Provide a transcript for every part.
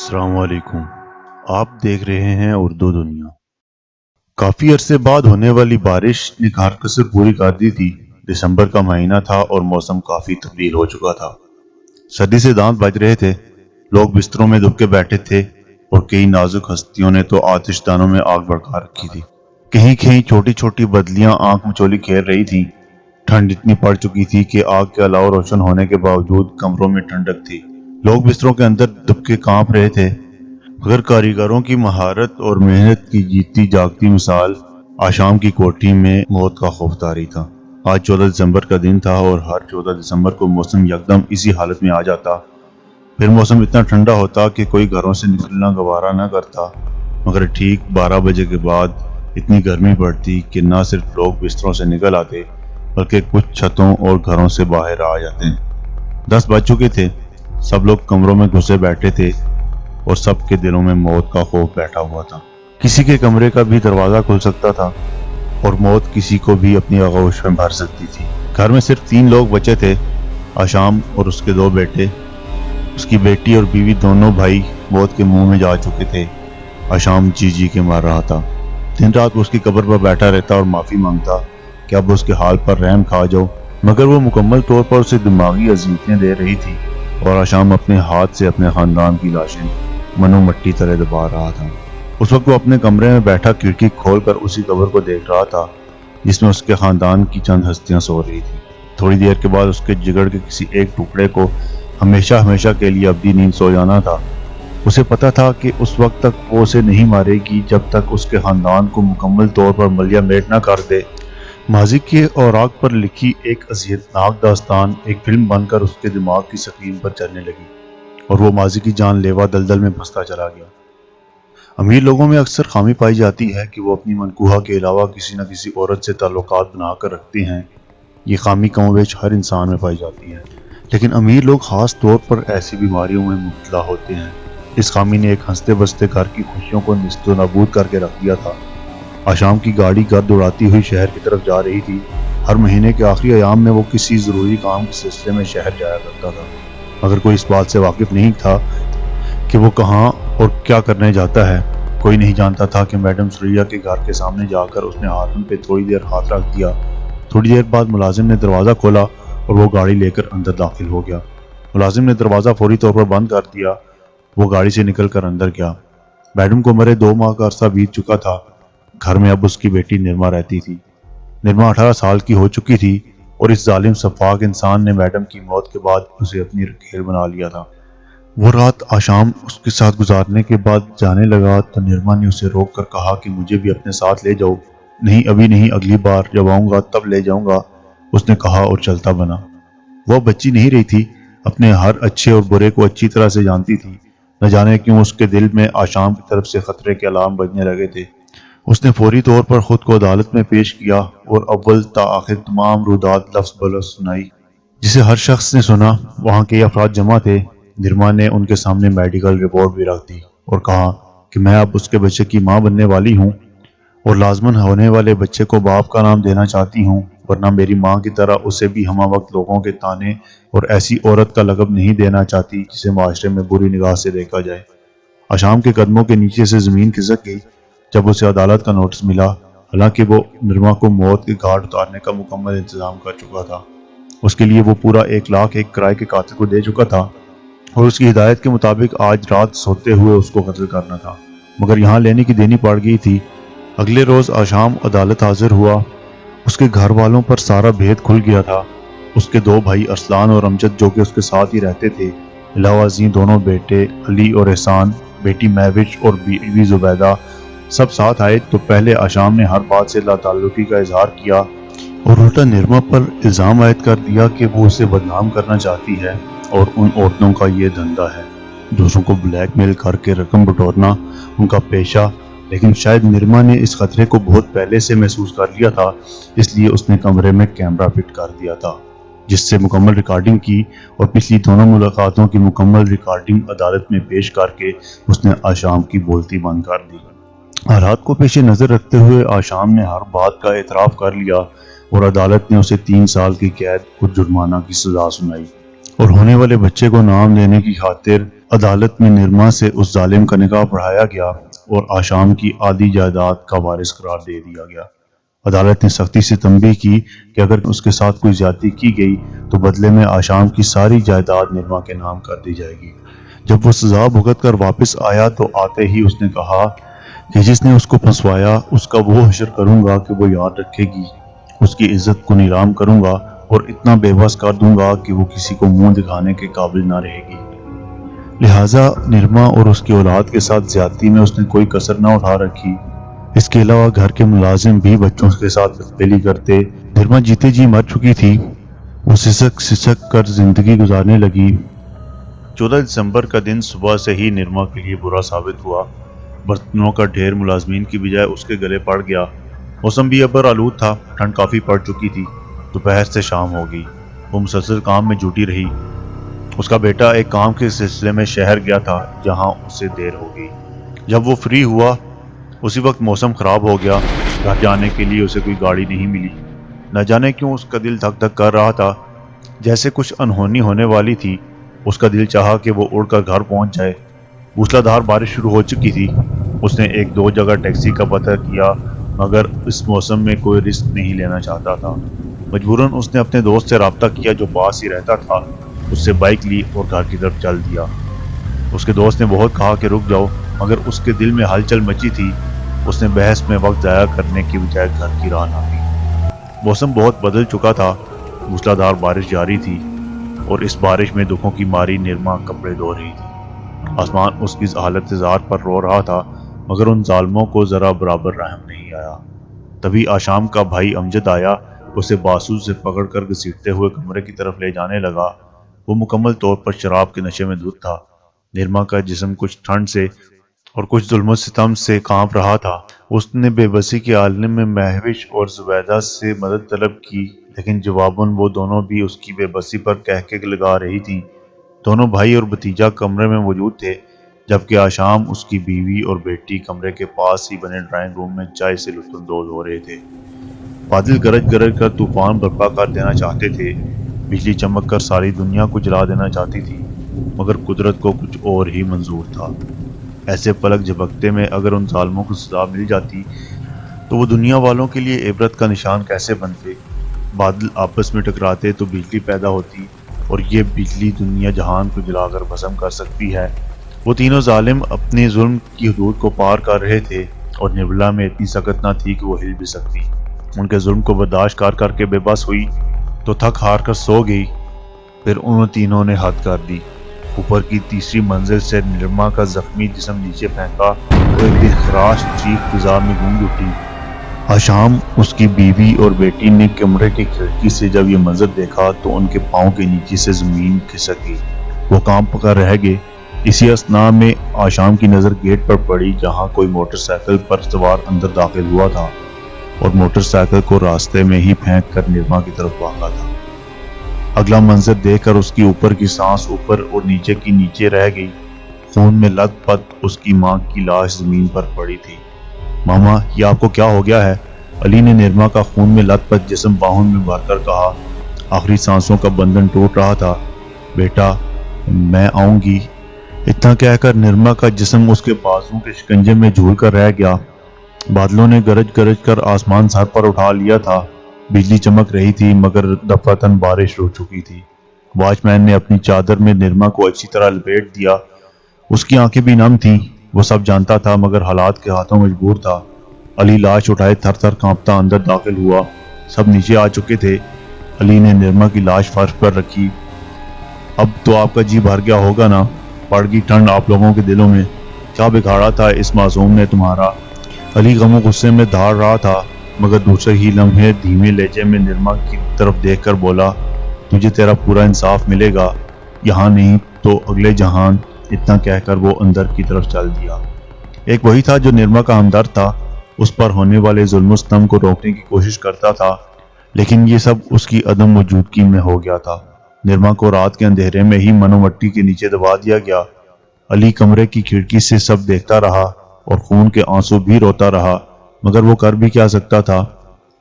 السلام علیکم۔ آپ دیکھ رہے ہیں اردو دنیا۔ کافی عرصے بعد ہونے والی بارش نے کار کسر پوری کر دی تھی۔ دسمبر کا مہینہ تھا اور موسم کافی تبدیل ہو چکا تھا۔ سردی سے دانت بج رہے تھے، لوگ بستروں میں دب کے بیٹھے تھے اور کئی نازک ہستیوں نے تو آتش دانوں میں آگ بھڑکا رکھی تھی۔ کہیں کہیں چھوٹی چھوٹی بدلیاں آنکھ مچولی کھیل رہی تھیں۔ ٹھنڈ اتنی پڑ چکی تھی کہ آگ کے علاوہ روشن ہونے کے باوجود کمروں میں ٹھنڈک تھی۔ لوگ بستروں کے اندر دب کے کانپ رہے تھے، مگر کاریگروں کی مہارت اور محنت کی جیتی جاگتی مثال آشام کی کوٹھی میں موت کا خوف طاری تھا۔ آج 14 دسمبر کا دن تھا اور ہر 14 دسمبر کو موسم یکدم اسی حالت میں آ جاتا۔ پھر موسم اتنا ٹھنڈا ہوتا کہ کوئی گھروں سے نکلنا گوارا نہ کرتا، مگر ٹھیک 12 بجے کے بعد اتنی گرمی پڑتی کہ نہ صرف لوگ بستروں سے نکل آتے بلکہ کچھ چھتوں اور گھروں سے باہر آ جاتے۔ 10 بج چکے تھے، سب لوگ کمروں میں گھسے بیٹھے تھے اور سب کے دلوں میں موت کا خوف بیٹھا ہوا تھا۔ کسی کے کمرے کا بھی دروازہ کھل سکتا تھا اور موت کسی کو بھی اپنی آغوش میں بھر سکتی تھی۔ گھر میں صرف 3 لوگ بچے تھے، آشام اور اس کے 2 بیٹے۔ اس کی بیٹی اور بیوی دونوں بھائی موت کے منہ میں جا چکے تھے۔ آشام جی کے مر رہا تھا۔ دن رات وہ اس کی قبر پر بیٹھا رہتا اور معافی مانگتا کہ اب اس کے حال پر رحم کھا جاؤ، مگر وہ مکمل طور پر اسے دماغی اذیتیں دے رہی تھی اور آشام اپنے ہاتھ سے اپنے خاندان کی لاشیں منو مٹی طرح دبا رہا تھا۔ اس وقت وہ اپنے کمرے میں بیٹھا کھڑکی کھول کر اسی قبر کو دیکھ رہا تھا جس میں اس کے خاندان کی چند ہستیاں سو رہی تھی۔ تھوڑی دیر کے بعد اس کے جگر کے کسی ایک ٹکڑے کو ہمیشہ کے لیے ابدی نیند سو جانا تھا۔ اسے پتا تھا کہ اس وقت تک وہ اسے نہیں مارے گی جب تک اس کے خاندان کو مکمل طور پر ملیا میٹ نہ کر دے۔ ماضی کے اوراق پر لکھی ایک اذیتناک داستان ایک فلم بن کر اس کے دماغ کی سکرین پر چلنے لگی اور وہ ماضی کی جان لیوا دلدل میں پھنستا چلا گیا۔ امیر لوگوں میں اکثر خامی پائی جاتی ہے کہ وہ اپنی منکوحہ کے علاوہ کسی نہ کسی عورت سے تعلقات بنا کر رکھتے ہیں۔ یہ خامی کم و بیش ہر انسان میں پائی جاتی ہے، لیکن امیر لوگ خاص طور پر ایسی بیماریوں میں مبتلا ہوتے ہیں۔ اس خامی نے ایک ہنستے بستے گھر کی خوشیوں کو نیست و نابود کر کے رکھ دیا تھا۔ آشام کی گاڑی گرد اڑاتی ہوئی شہر کی طرف جا رہی تھی۔ ہر مہینے کے آخری ایام میں وہ کسی ضروری کام کے سلسلے میں شہر جایا کرتا تھا، مگر کوئی اس بات سے واقف نہیں تھا کہ وہ کہاں اور کیا کرنے جاتا ہے۔ کوئی نہیں جانتا تھا کہ میڈم سوریا کے گھر کے سامنے جا کر اس نے ہاتھن پہ تھوڑی دیر ہاتھ رکھ دیا۔ تھوڑی دیر بعد ملازم نے دروازہ کھولا اور وہ گاڑی لے کر اندر داخل ہو گیا۔ ملازم نے دروازہ فوری طور پر بند کر دیا۔ وہ گاڑی سے نکل کر اندر گیا۔ میڈم کو مرے 2 ماہ کا عرصہ بیت چکا تھا۔ گھر میں اب اس کی بیٹی نرما رہتی تھی۔ نرما 18 سال کی ہو چکی تھی اور اس ظالم سفاک انسان نے میڈم کی موت کے بعد اسے اپنی رکھیل بنا لیا تھا۔ وہ رات آشام اس کے ساتھ گزارنے کے بعد جانے لگا تو نرما نے اسے روک کر کہا کہ مجھے بھی اپنے ساتھ لے جاؤ۔ نہیں، ابھی نہیں، اگلی بار جب آؤں گا تب لے جاؤں گا، اس نے کہا اور چلتا بنا۔ وہ بچی نہیں رہی تھی، اپنے ہر اچھے اور برے کو اچھی طرح سے جانتی تھی۔ نہ جانے کیوں اس کے دل میں آشام کی طرف سے خطرے کے الارم بجنے لگے تھے۔ اس نے فوری طور پر خود کو عدالت میں پیش کیا اور اول تا آخر تمام رودات لفظ بلفظ سنائی، جسے ہر شخص نے سنا۔ وہاں کئی افراد جمع تھے۔ نرما نے ان کے سامنے میڈیکل رپورٹ بھی رکھ دی اور کہا کہ میں اب اس کے بچے کی ماں بننے والی ہوں اور لازماً ہونے والے بچے کو باپ کا نام دینا چاہتی ہوں، ورنہ میری ماں کی طرح اسے بھی ہمہ وقت لوگوں کے طانے اور ایسی عورت کا لقب نہیں دینا چاہتی جسے معاشرے میں بری نگاہ سے دیکھا جائے۔ آشام کے قدموں کے نیچے سے زمین کھسک گئی جب اسے عدالت کا نوٹس ملا، حالانکہ وہ نرما کو موت کے گھاٹ اتارنے کا مکمل انتظام کر چکا تھا۔ اس کے لیے وہ پورا 1,01,000 کرائے کے قاتل کو دے چکا تھا اور اس کی ہدایت کے مطابق آج رات سوتے ہوئے اس کو قتل کرنا تھا، مگر یہاں لینے کی دینی پڑ گئی تھی۔ اگلے روز آشام عدالت حاضر ہوا۔ اس کے گھر والوں پر سارا بھید کھل گیا تھا۔ اس کے 2 بھائی ارسلان اور امجد جو کہ اس کے ساتھ ہی رہتے تھے، علاوہ ازیں 2 بیٹے علی اور احسان، بیٹی مہوش اور بیوی زبیدہ، سب ساتھ آئے تو پہلے آشام نے ہر بات سے لا تعلقی کا اظہار کیا اور الٹا نرما پر الزام عائد کر دیا کہ وہ اسے بدنام کرنا چاہتی ہے اور ان عورتوں کا یہ دھندا ہے، دوسروں کو بلیک میل کر کے رقم بٹورنا ان کا پیشہ۔ لیکن شاید نرما نے اس خطرے کو بہت پہلے سے محسوس کر لیا تھا، اس لیے اس نے کمرے میں کیمرہ فٹ کر دیا تھا جس سے مکمل ریکارڈنگ کی اور پچھلی دونوں ملاقاتوں کی مکمل ریکارڈنگ عدالت میں پیش کر کے اس نے آشام کی بولتی بند کر دی۔ حالات کو پیش نظر رکھتے ہوئے آشام نے ہر بات کا اعتراف کر لیا اور عدالت نے اسے 3 سال کی قید اور جرمانہ کی سزا سنائی اور ہونے والے بچے کو نام دینے کی خاطر عدالت میں نرما سے اس ظالم کا نکاح پڑھایا گیا اور آشام کی آدھی جائیداد کا وارث قرار دے دیا گیا۔ عدالت نے سختی سے تنبیہ کی کہ اگر اس کے ساتھ کوئی زیادتی کی گئی تو بدلے میں آشام کی ساری جائیداد نرما کے نام کر دی جائے گی۔ جب وہ سزا بھگت کر واپس آیا تو آتے ہی اس نے کہا کہ جس نے اس کو پھنسوایا اس کا وہ حشر کروں گا کہ وہ یاد رکھے گی، اس کی عزت کو نیلام کروں گا اور اتنا بے بس کر دوں گا کہ وہ کسی کو منہ دکھانے کے قابل نہ رہے گی۔ لہٰذا نرما اور اس کی اولاد کے ساتھ زیادتی میں اس نے کوئی کسر نہ اٹھا رکھی۔ اس کے علاوہ گھر کے ملازم بھی بچوں کے ساتھ بدپیلی کرتے۔ نرما جیتے جی مر چکی تھی، وہ سسک سسک کر زندگی گزارنے لگی۔ 14 دسمبر کا دن صبح سے ہی نرما کے لیے برا ثابت ہوا۔ برتنوں کا ڈھیر ملازمین کی بجائے اس کے گلے پڑ گیا۔ موسم بھی ابر آلود تھا، ٹھنڈ کافی پڑ چکی تھی۔ دوپہر سے شام ہو گئی، وہ مسلسل کام میں جٹی رہی۔ اس کا بیٹا ایک کام کے سلسلے میں شہر گیا تھا جہاں اسے دیر ہو گئی۔ جب وہ فری ہوا اسی وقت موسم خراب ہو گیا۔ گھر جانے کے لیے اسے کوئی گاڑی نہیں ملی۔ نہ جانے کیوں اس کا دل دھک دھک کر رہا تھا، جیسے کچھ انہونی ہونے والی تھی۔ اس کا دل چاہا کہ وہ اڑ کر گھر پہنچ جائے۔ موسلا دھار بارش شروع ہو چکی تھی۔ اس نے ایک دو جگہ ٹیکسی کا پتہ کیا مگر اس موسم میں کوئی رسک نہیں لینا چاہتا تھا۔ مجبوراً اس نے اپنے دوست سے رابطہ کیا جو پاس ہی رہتا تھا، اس سے بائک لی اور گھر کی طرف چل دیا۔ اس کے دوست نے بہت کہا کہ رک جاؤ مگر اس کے دل میں ہلچل مچی تھی۔ اس نے بحث میں وقت ضائع کرنے کی بجائے گھر کی راہ ناپی۔ موسم بہت بدل چکا تھا، موسلا دھار بارش جاری تھی اور اس بارش میں دکھوں کی ماری نرما کپڑے دھو رہی تھی۔ آسمان اس کی حالت زار پر رو رہا تھا مگر ان ظالموں کو ذرا برابر رحم نہیں آیا۔ تبھی آشام کا بھائی امجد آیا، اسے باسو سے پکڑ کر گھسیٹتے ہوئے کمرے کی طرف لے جانے لگا۔ وہ مکمل طور پر شراب کے نشے میں دھت تھا۔ نرما کا جسم کچھ ٹھنڈ سے اور کچھ ظلم و ستم سے کانپ رہا تھا۔ اس نے بے بسی کے عالم میں مہوش اور زبیدہ سے مدد طلب کی لیکن جواباً وہ دونوں بھی اس کی بے بسی پر کہکے لگا رہی تھیں۔ دونوں بھائی اور بھتیجا کمرے میں موجود تھے جبکہ آشام، اس کی بیوی اور بیٹی کمرے کے پاس ہی بنے ڈرائنگ روم میں چائے سے لطف اندوز ہو رہے تھے۔ بادل گرج گرج کر طوفان برپا کر دینا چاہتے تھے، بجلی چمک کر ساری دنیا کو جلا دینا چاہتی تھی مگر قدرت کو کچھ اور ہی منظور تھا۔ ایسے پلک جھپکتے میں اگر ان ظالموں کو سزا مل جاتی تو وہ دنیا والوں کے لیے عبرت کا نشان کیسے بنتے۔ بادل آپس میں ٹکراتے تو بجلی پیدا ہوتی اور یہ بجلی دنیا جہان کو جلا کر بھسم کر سکتی ہے۔ وہ تینوں ظالم اپنے ظلم کی حدود کو پار کر رہے تھے اور نرملا میں اتنی سکت نہ تھی کہ وہ ہل بھی سکتی۔ ان کے ظلم کو برداشت کر کر کے بے بس ہوئی تو تھک ہار کر سو گئی۔ پھر انہوں تینوں نے حد کر دی۔ اوپر کی تیسری منزل سے نرما کا زخمی جسم نیچے پھینکا تو ایک دل خراش چیخ فضا میں گونج اٹھی۔ آشام، اس کی بیوی اور بیٹی نے کمرے کی کھڑکی سے جب یہ منظر دیکھا تو ان کے پاؤں کے نیچے سے زمین کھسک گئی۔ وہ کانپ کر رہ گئے۔ اسی اثنا میں آشام کی نظر گیٹ پر پڑی جہاں کوئی موٹر سائیکل پر سوار اندر داخل ہوا تھا اور موٹر سائیکل کو راستے میں ہی پھینک کر نرما کی طرف بھاگا تھا۔ اگلا منظر دیکھ کر اس کی اوپر کی سانس اوپر اور نیچے کی نیچے رہ گئی۔ خون میں لت پت اس کی ماں کی لاش زمین پر پڑی تھی۔ ماما، یہ آپ کو کیا ہو گیا ہے؟ علی نے نرما کا خون میں لت پت جسم باہوں میں بھر کر کہا۔ آخری سانسوں کا بندھن ٹوٹ رہا تھا۔ بیٹا، میں آؤں گی۔ اتنا کہہ کر نرما کا جسم اس کے بازوں کے شکنجے میں جھول کر رہ گیا۔ بادلوں نے گرج گرج کر آسمان سر پر اٹھا لیا تھا۔ بجلی چمک رہی تھی مگر دفعتاً بارش رک چکی تھی۔ واچ مین نے اپنی چادر میں نرما کو اچھی طرح لپیٹ دیا۔ اس کی آنکھیں بھی نم تھیں۔ وہ سب جانتا تھا مگر حالات کے ہاتھوں مجبور تھا۔ علی لاش اٹھائے تھر تھر کانپتا اندر داخل ہوا۔ سب نیچے آ چکے تھے۔ علی نے نرما کی لاش فرش پر رکھی۔ اب تو آپ کا جی بھر گیا ہوگا نا؟ پڑ گئی ٹھنڈ آپ لوگوں کے دلوں میں؟ کیا بگاڑا تھا اس معصوم نے تمہارا؟ علی غم و غصے میں دھاڑ رہا تھا مگر دوسرے ہی لمحے دھیمے لہجے میں نرما کی طرف دیکھ کر بولا، تجھے تیرا پورا انصاف ملے گا، یہاں نہیں تو اگلے جہان۔ اتنا کہہ کر وہ اندر کی طرف چل دیا۔ ایک وہی تھا جو نرما کا ہمدرد تھا، اس پر ہونے والے ظلم و ستم کو روکنے کی کوشش کرتا تھا لیکن یہ سب اس کی عدم موجودگی میں ہو گیا تھا۔ نرما کو رات کے اندھیرے میں ہی منو مٹی کے نیچے دبا دیا گیا۔ علی کمرے کی کھڑکی سے سب دیکھتا رہا اور خون کے آنسو بھی روتا رہا مگر وہ کر بھی کیا سکتا تھا؟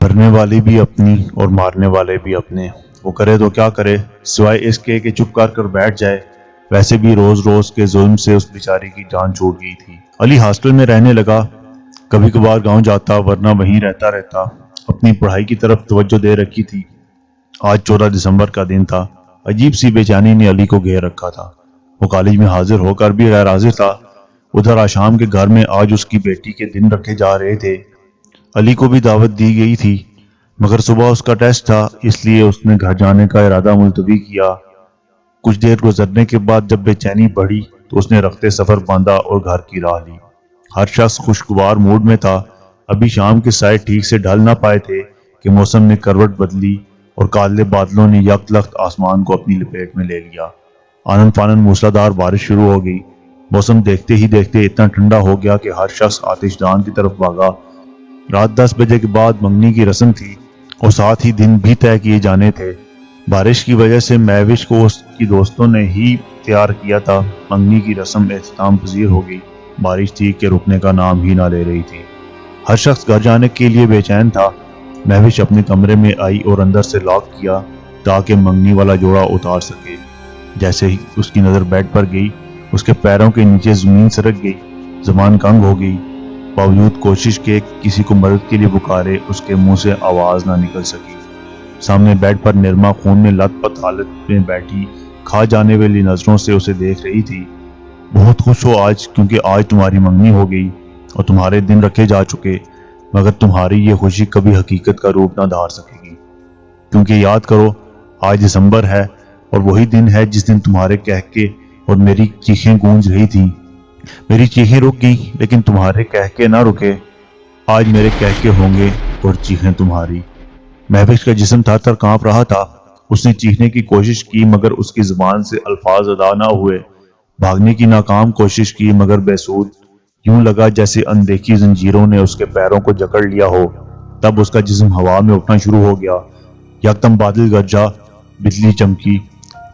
مرنے والے بھی اپنی اور مارنے والے بھی اپنے۔ وہ کرے تو کیا کرے سوائے اس کے کہ چپ کر بیٹھ جائے۔ ویسے بھی روز روز کے ظلم سے اس بیچاری کی جان چھوٹ گئی تھی۔ علی ہاسٹل میں رہنے لگا، کبھی کبھار گاؤں جاتا ورنہ وہیں رہتا۔ اپنی پڑھائی کی طرف توجہ دے رکھی تھی۔ آج 14 دسمبر کا دن تھا۔ عجیب سی بے چینی نے علی کو گھیر رکھا تھا۔ وہ کالج میں حاضر ہو کر بھی غیر حاضر تھا۔ ادھر آشام کے گھر میں آج اس کی بیٹی کے دن رکھے جا رہے تھے۔ علی کو بھی دعوت دی گئی تھی، مگر صبح اس کا ٹیسٹ تھا، اس لیے اس نے گھر جانے کا ارادہ ملتوی کیا۔ کچھ دیر گزرنے کے بعد جب بے چینی بڑھی تو اس نے رخت سفر باندھا اور گھر کی راہ لی۔ ہر شخص خوشگوار موڈ میں تھا۔ ابھی شام کے سائے ٹھیک سے ڈھل نہ پائے تھے کہ موسم نے کروٹ بدلی اور کالے بادلوں نے یک لخت آسمان کو اپنی لپیٹ میں لے لیا۔ آنن فانن موسلادھار بارش شروع ہو گئی۔ موسم دیکھتے ہی دیکھتے اتنا ٹھنڈا ہو گیا کہ ہر شخص آتش دان کی طرف بھاگا۔ رات 10 بجے کے بعد منگنی کی رسم تھی اور ساتھ ہی دن بھی طے کیے جانے تھے۔ بارش کی وجہ سے مہوش کو اس کی دوستوں نے ہی تیار کیا تھا۔ منگنی کی رسم اختتام پذیر ہو گئی۔ بارش تھی کہ رکنے کا نام ہی نہ لے رہی تھی۔ ہر شخص گھر جانے کے لیے بے چین تھا۔ مہوش اپنے کمرے میں آئی اور اندر سے لاک کیا تاکہ منگنی والا جوڑا اتار سکے۔ جیسے ہی اس کی نظر بیڈ پر گئی، اس کے پیروں کے نیچے زمین سرک گئی، زبان کنگ ہو گئی۔ باوجود کوشش کے کسی کو مدد کے لیے پکارے اس کے منہ سے آواز نہ نکل سکی۔ سامنے بیڈ پر نرما خون میں لت پت حالت میں بیٹھی کھا جانے والی نظروں سے اسے دیکھ رہی تھی۔ بہت خوش ہو آج، کیونکہ آج تمہاری منگنی ہو گئی اور تمہارے دن رکھے جا چکے، مگر تمہاری یہ خوشی کبھی حقیقت کا روپ نہ دھار سکے گی، کیونکہ یاد کرو آج دسمبر ہے اور وہی دن ہے جس دن تمہارے کہکے اور میری چیخیں گونج رہی تھیں۔ میری چیخیں رک گئی لیکن تمہارے کہکے نہ رکے۔ آج میرے کہکے ہوں گے اور چیخیں تمہاری۔ مہوش کا جسم تھر تھر کانپ رہا تھا۔ اس نے چیخنے کی کوشش کی مگر اس کی زبان سے الفاظ ادا نہ ہوئے۔ بھاگنے کی ناکام کوشش کی مگر بے سود۔ یوں لگا جیسے اندیکھی زنجیروں نے اس کے پیروں کو جکڑ لیا ہو۔ تب اس کا جسم ہوا میں اٹھنا شروع ہو گیا۔ یکدم بادل گرجا، بجلی چمکی۔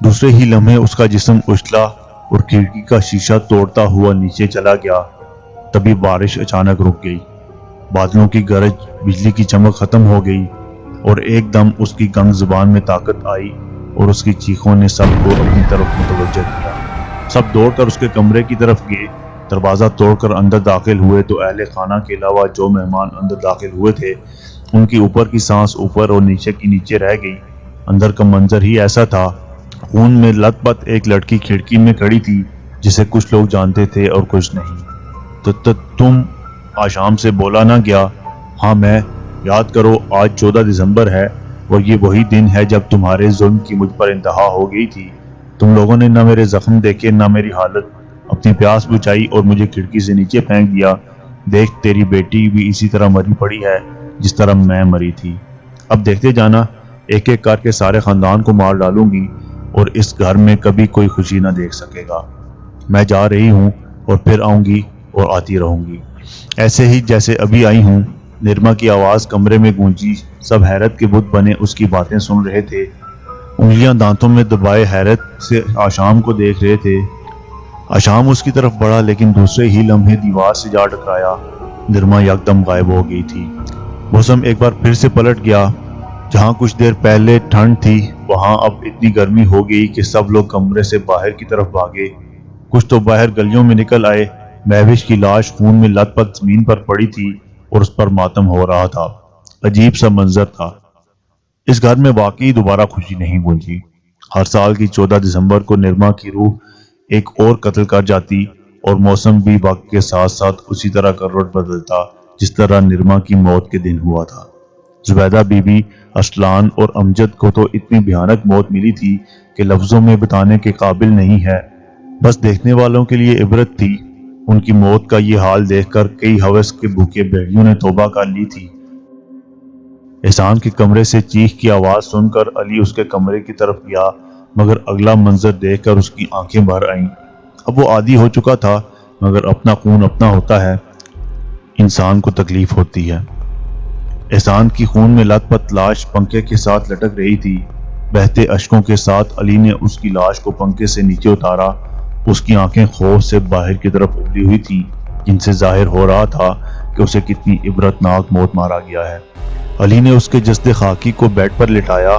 دوسرے ہی لمحے اس کا جسم اچھلا اور کھڑکی کا شیشہ توڑتا ہوا نیچے چلا گیا۔ تبھی بارش اچانک رک گئی۔ بادلوں کی گرج، بجلی کی چمک ختم ہو گئی اور ایک دم اس کی گنگ زبان میں طاقت آئی اور اس کی چیخوں نے سب کو اپنی طرف متوجہ کیا۔ سب دوڑ کر اس کے کمرے کی طرف گئے۔ دروازہ توڑ کر اندر داخل ہوئے تو اہل خانہ کے علاوہ جو مہمان اندر داخل ہوئے تھے ان کی اوپر کی سانس اوپر اور نیچے کی نیچے رہ گئی۔ اندر کا منظر ہی ایسا تھا۔ خون میں لت پت ایک لڑکی کھڑکی میں کھڑی تھی جسے کچھ لوگ جانتے تھے اور کچھ نہیں۔ تم آشام سے بولا نہ گیا؟ ہاں میں۔ یاد کرو آج 14 دسمبر ہے اور یہ وہی دن ہے جب تمہارے ظلم کی مجھ پر انتہا ہو گئی تھی۔ تم لوگوں نے نہ میرے زخم دیکھے نہ میری حالت، اپنی پیاس بجھائی اور مجھے کھڑکی سے نیچے پھینک دیا۔ دیکھ تیری بیٹی بھی اسی طرح مری پڑی ہے جس طرح میں مری تھی۔ اب دیکھتے جانا، ایک ایک کر کے سارے خاندان کو مار ڈالوں گی اور اس گھر میں کبھی کوئی خوشی نہ دیکھ سکے گا۔ میں جا رہی ہوں اور پھر آؤں گی اور آتی رہوں گی، ایسے ہی جیسے ابھی آئی ہوں۔ نرما کی آواز کمرے میں گونجی۔ سب حیرت کے بت بنے اس کی باتیں سن رہے تھے، انگلیاں دانتوں میں دبائے حیرت سے آشام کو دیکھ رہے تھے۔ آشام اس کی طرف بڑھا لیکن دوسرے ہی لمحے دیوار سے جا ٹکرایا۔ نرما یکدم غائب ہو گئی تھی۔ موسم ایک بار پھر سے پلٹ گیا۔ جہاں کچھ دیر پہلے ٹھنڈ تھی وہاں اب اتنی گرمی ہو گئی کہ سب لوگ کمرے سے باہر کی طرف بھاگے۔ کچھ تو باہر گلیوں میں نکل آئے۔ مہوش کی لاش خون میں لت پت زمین پر پڑی تھی اور اس پر ماتم ہو رہا تھا۔ عجیب سا منظر تھا۔ اس گھر میں واقعی دوبارہ خوشی نہیں گونجی۔ ہر سال کی 14 دسمبر کو نرما کی روح ایک اور قتل کر جاتی اور موسم بھی وقت کے ساتھ ساتھ اسی طرح کروٹ بدلتا جس طرح نرما کی موت کے دن ہوا تھا۔ زبیدہ بی بی، ارسلان اور امجد کو تو اتنی بھیانک موت ملی تھی کہ لفظوں میں بتانے کے قابل نہیں ہے، بس دیکھنے والوں کے لیے عبرت تھی۔ ان کی موت کا یہ حال دیکھ کر کئی ہوس کے بھوکے بھیڑیوں نے توبہ کر لی تھی۔ احسان کے کمرے سے چیخ کی آواز سن کر علی اس کے کمرے کی طرف گیا مگر اگلا منظر دیکھ کر اس کی آنکھیں بھر آئیں۔ اب وہ عادی ہو چکا تھا مگر اپنا خون اپنا ہوتا ہے، انسان کو تکلیف ہوتی ہے۔ احسان کی خون میں لت پت لاش پنکھے کے ساتھ لٹک رہی تھی۔ بہتے اشکوں کے ساتھ علی نے اس کی لاش کو پنکھے سے نیچے اتارا۔ اس کی آنکھیں خوف سے باہر کی طرف ابلی ہوئی تھیں جن سے ظاہر ہو رہا تھا کہ اسے کتنی عبرتناک موت مارا گیا ہے۔ علی نے اس کے جسد خاکی کو بیڈ پر لٹایا